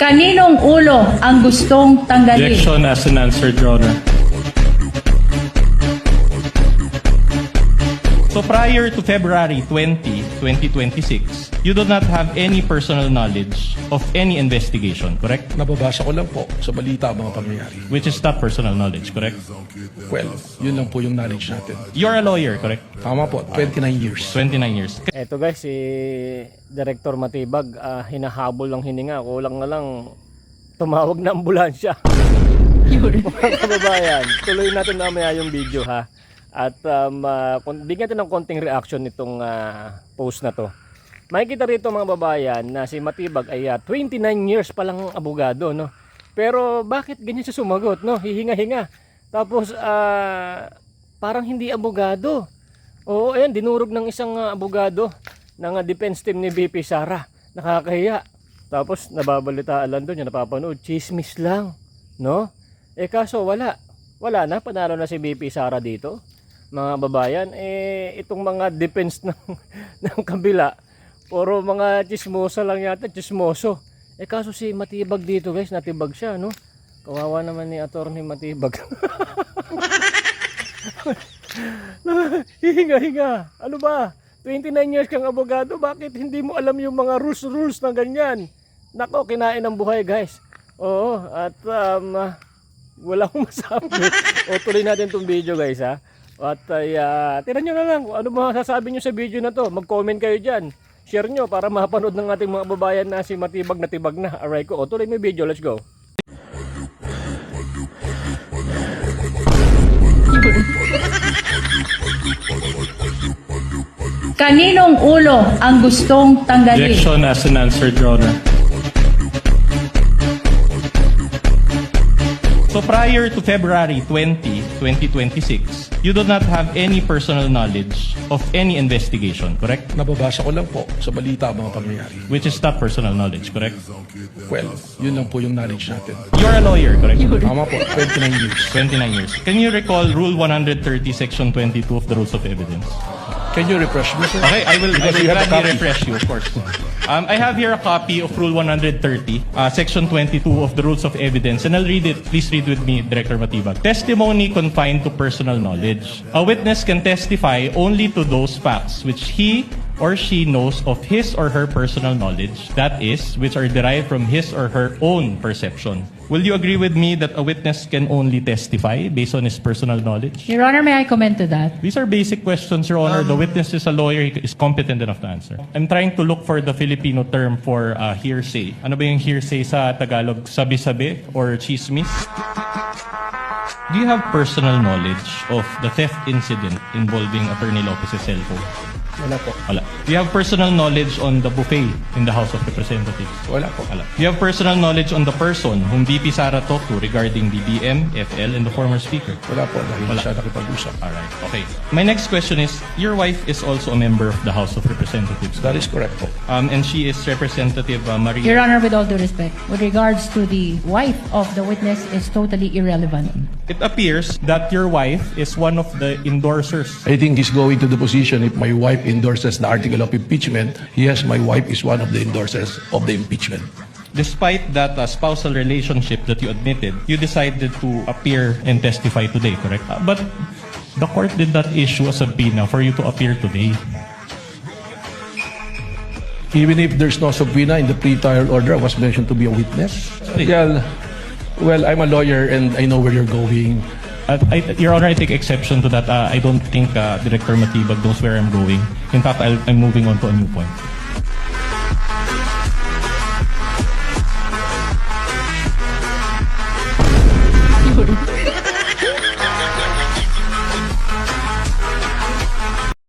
Kaninong ulo ang gustong tanggalin? Objection as unanswered, Your Honor. So prior to February 20, 2026, you do not have any personal knowledge of any investigation, correct? Nababasa ko lang po sa balita mga pangyayari. Which is not personal knowledge, correct? Well, yun lang po yung knowledge natin. You're a lawyer, correct? Tama po, 29 years. 29 years. Eto guys, si Director Matibag, hinahabol ng hininga. Kulang na lang tumawag na ambulansya. Mga kababayan, tuloy natin mamaya yung video ha. At bigyan natin ng konting reaction nitong post na to. Makikita rito mga babayan na si Matibag ay 29 years pa lang abogado, no? Pero bakit ganyan siya sumagot, no? Hihinga-hinga. Tapos parang hindi abogado. Oo, ayan, dinurog ng isang abogado ng defense team ni VP Sara. Nakakahiya. Tapos nababalitaan lang doon, yung napapanood, chismis lang, no? Kaso wala na, panalo na si VP Sara dito. Mga babayan, itong mga defense ng kabila, puro mga chismosa lang yata, chismoso. Kaso si Matibag dito guys, natibag siya, no? Kawawa naman ni Attorney Matibag. Hinga-hinga, ano ba? 29 years kang abogado, bakit hindi mo alam yung mga rules na ganyan? Nako, kinain ng buhay guys. Oo, at wala akong masabi. O, tuloy natin itong video guys ha. At tira nyo na lang kung ano masasabi nyo sa video na to. Mag-comment kayo dyan. Share nyo para mapanood ng ating mga babayan na si Matibag na tibag na. Aray ko. O, tuloy mo yung video. Let's go. Kaninong ulo ang gustong tanggalin? Objection as unanswered, Your Honor. So prior to February 20, 2026, you do not have any personal knowledge of any investigation, correct? Nababasa ko lang po sa balita mga pangyayari. Which is not personal knowledge, correct? Well, yun lang po yung knowledge natin. You're a lawyer, correct? Tama po, 29 years. 29 years. Can you recall Rule 130, Section 22 of the Rules of Evidence? Can you refresh me, sir? Okay, I will Because you have a gladly copy. refresh you, of course. I have here a copy of Rule 130, Section 22 of the Rules of Evidence, and I'll read it. Please read with me, Director Matibag. Testimony confined to personal knowledge. A witness can testify only to those facts which he or she knows of his or her personal knowledge, that is, which are derived from his or her own perception. Will you agree with me that a witness can only testify based on his personal knowledge? Your Honor, may I comment to that? These are basic questions, Your Honor. The witness is a lawyer. He is competent enough to answer. I'm trying to look for the Filipino term for hearsay. Ano ba yung hearsay sa Tagalog? Sabi-sabi or chismis? Do you have personal knowledge of the theft incident involving Attorney Lopez's cellphone? Wala po. Wala. Do you have personal knowledge on the buffet in the House of Representatives? Wala po. Wala. Do you have personal knowledge on the person whom VP Sara talked to regarding BBM, FL, and the former speaker? Wala po, dahil Wala. siya nakipag-usap. Alright, okay. My next question is, your wife is also a member of the House of Representatives. That is correct po. And she is Representative Maria. Your Honor, with all due respect, with regards to the wife of the witness is totally irrelevant. It appears that your wife is one of the endorsers. I think he's going to the position if my wife endorses the article of impeachment, yes, my wife is one of the endorsers of the impeachment. Despite that spousal relationship that you admitted, you decided to appear and testify today, correct? But the court did not issue a subpoena for you to appear today. Even if there's no subpoena in the pre-trial order, I was mentioned to be a witness. Well, I'm a lawyer and I know where you're going. Your Honor, I take exception to that. I don't think Director Matibag knows where I'm going. In fact, I'm moving on to a new point.